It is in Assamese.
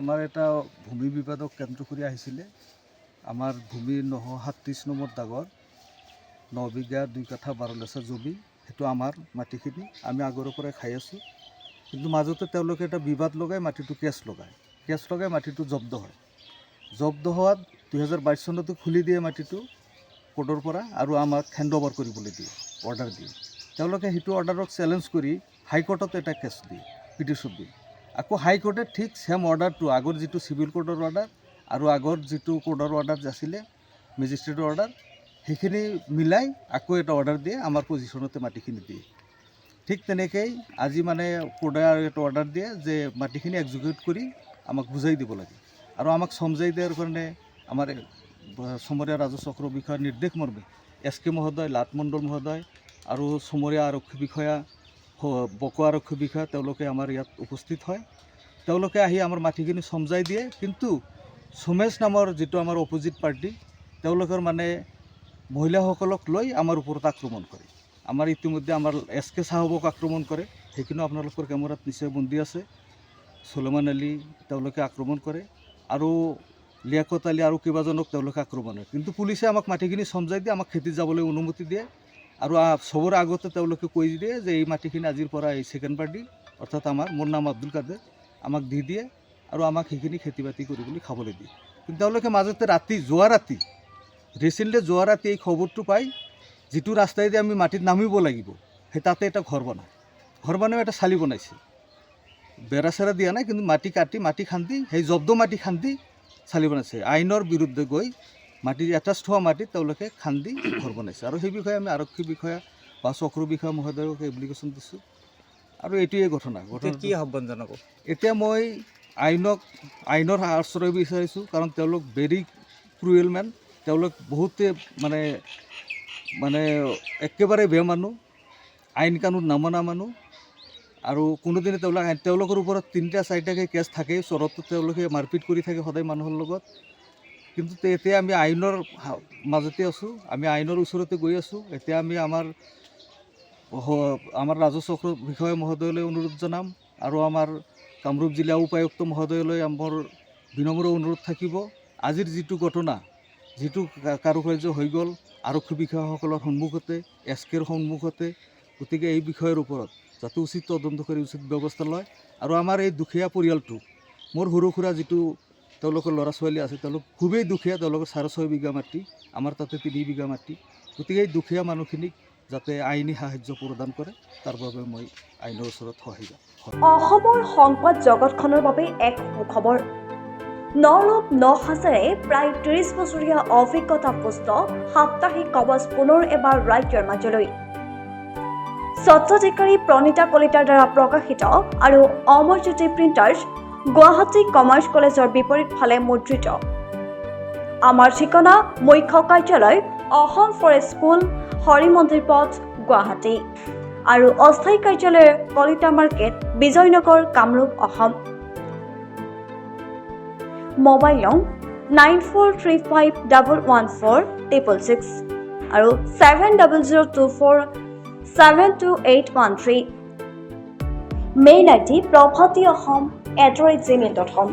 আমাৰ এটা ভূমি বিবাদক কেন্দ্ৰ কৰে আহিছিলে আমাৰ ভূমি 937 নম্বৰ দাগৰ 9 বিঘা 2 কাঠা 12 লেচা জমি সেইটো আমাৰ মাটিখিনি আমি আগৰ পৰাই খাই আছোঁ কিন্তু মাজতে তেওঁলোকে এটা বিবাদ লগাই মাটিটো কেছ লগাই মাটিটো জব্দ হয় জব্দ হোৱাত 2022 চনতে খুলি দিয়ে মাটিটো কোৰ্টৰ পৰা আৰু আমাক হেণ্ড অভাৰ কৰিবলৈ দিয়ে অৰ্ডাৰ দিয়ে তেওঁলোকে সেইটো অৰ্ডাৰক চেলেঞ্জ কৰি হাইকোৰ্টত এটা কেছ দিয়ে পিটিশ্যন দিয়ে আকৌ হাইকোৰ্টে ঠিক সেম অৰ্ডাৰটো আগৰ যিটো চিভিল কোৰ্টৰ অৰ্ডাৰ আৰু আগৰ যিটো কোৰ্টৰ অৰ্ডাৰ আছিলে মেজিষ্ট্ৰেটৰ অৰ্ডাৰ সেইখিনি মিলাই আকৌ এটা অৰ্ডাৰ দিয়ে আমাৰ পজিশ্যনতে মাটিখিনি দিয়ে ঠিক তেনেকৈ আজি মানে কোৰ্টে এটা অৰ্ডাৰ দিয়ে যে মাটিখিনি এক্সিকিউট কৰি আমাক বুজাই দিব লাগে আৰু আমাক সমজাই দিয়াৰ কাৰণে আমাৰ চমৰীয়া ৰাজহ চক্ৰ বিষয়াৰ নিৰ্দেশ মৰ্মে SK মহোদয় লাট মণ্ডল মহোদয় আৰু চমৰীয়া আৰক্ষী বিষয়া বকো আৰক্ষী বিষয়া তেওঁলোকে আমাৰ ইয়াত উপস্থিত হয় তেওঁলোকে আহি আমাৰ মাটিখিনি সমজাই দিয়ে কিন্তু সোমেশ নামৰ যিটো আমাৰ অপোজিট পাৰ্টি তেওঁলোকৰ মানে মহিলাসকলক লৈ আমাৰ ওপৰত আক্ৰমণ কৰে আমাৰ ইতিমধ্যে আমাৰ SK সাহেবক আক্ৰমণ কৰে সেইখিনি আপোনালোকৰ কেমেৰাত নিশ্চয় বন্দী আছে সুলেমান আলী তেওঁলোকে আক্ৰমণ কৰে আৰু লিয়াকত আলী আৰু কেইবাজনক তেওঁলোকে আক্ৰমণ কৰে কিন্তু পুলিচে আমাক মাটিখিনি সমজাই দিয়ে আমাক খেতিত যাবলৈ অনুমতি দিয়ে আৰু সবৰ আগতে তেওঁলোকে কৈ দিয়ে যে এই মাটিখিনি আজিৰ পৰা এই সেকেন্ড পাৰ্টি অৰ্থাৎ মোৰ নাম আব্দুল কাদেৰ আমাক দি দিয়ে আৰু আমাক সেইখিনি খেতি বাতি কৰিবলৈ খাবলৈ দিয়ে কিন্তু তেওঁলোকে মাজতে যোৱা ৰাতি এই খবৰটো পাই যিটো ৰাস্তাইদি আমি মাটিত নামিব লাগিব সেই তাতে এটা ঘৰ বনাই এটা চালি বনাইছে বেৰা চেৰা দিয়া নাই কিন্তু মাটি খান্দি সেই জব্দ মাটি খান্দি চালি বনাইছে আইনৰ বিৰুদ্ধে গৈ মাটি এটাষ্ট হোৱা মাটিত তেওঁলোকে খান্দি ঘৰ বনাইছে আৰু সেই বিষয়ে আমি আৰক্ষী বিষয়া বা চক্ৰ বিষয়া মহোদয়ক এপ্লিকেশ্যন দিছোঁ আৰু এইটোৱে ঘটনা কি আহ্বান জনাব এতিয়া মই আইনৰ আশ্ৰয় বিচাৰিছোঁ কাৰণ তেওঁলোক ভেৰি ক্ৰুৱেল মেন তেওঁলোক বহুতে মানে একেবাৰে বেয়া মানুহ আইন কানুন নামনা মানুহ আৰু কোনোদিনে তেওঁলোকৰ ওপৰত 3-4টাকৈ কেছ থাকে চৰতো তেওঁলোকে মাৰপিট কৰি থাকে সদায় মানুহৰ লগত কিন্তু এতিয়া আমি আইনৰ মাজতে আছোঁ আমি আইনৰ ওচৰতে গৈ আছোঁ এতিয়া আমি আমাৰ ৰাজহ চক্ৰ বিষয়া মহোদয়লৈ অনুৰোধ জনাম আৰু আমাৰ কামৰূপ জিলা উপায়ুক্ত মহোদয়লৈ আমাৰ বিনম্ৰ অনুৰোধ থাকিব আজিৰ যিটো ঘটনা যিটো কাৰুকাৰ্য হৈ গ'ল আৰক্ষী বিষয়াসকলৰ সন্মুখতে SKৰ সন্মুখতে গতিকে এই বিষয়ৰ ওপৰত যাতে উচিত তদন্ত কৰি উচিত ব্যৱস্থা লয় আৰু আমাৰ এই দুখীয়া পৰিয়ালটো মোৰ সৰু সুৰা যিটো তেওঁলোকৰ ল'ৰা ছোৱালী আছে তেওঁলোক খুবেই দুখীয়া তেওঁলোকৰ 6.5 বিঘা মাটি আমাৰ তাতে 3 বিঘা মাটি গতিকে এই দুখীয়া মানুহখিনিক যাতে আইনী সাহায্য প্ৰদান কৰে তাৰ বাবে মই আইনৰ ওচৰত সহায় অসমৰ সংবাদ জগতখনৰ বাবে এক সুখবৰ নৰূপ নহাজেৰে প্ৰায় 30 বছৰীয়া অভিজ্ঞতাপুষ্ট সাপ্তাহিক কবচ পুনৰ এবাৰ ৰাজ্যৰ মাজলৈ স্বচ্ছাধিকাৰী প্ৰণীতা কলিতাৰ দ্বাৰা প্ৰকাশিত আৰু অমৰজ্যোতি প্ৰিণ্টাৰ্ছ গুৱাহাটী কমাৰ্চ কলেজৰ বিপৰীত ফালে মুদ্ৰিত আমাৰ ঠিকনা মুখ্য কাৰ্যালয় অসম ফৰেষ্ট স্কুল হৰি মন্দিৰ পথ গুৱাহাটী আৰু অস্থায়ী কাৰ্যালয় কলিতা মাৰ্কেট বিজয়নগৰ কামৰূপ অসম মোবাইল নং 9435114666 আৰু 7024722813 মেইল ID probhatiahom@gmail.com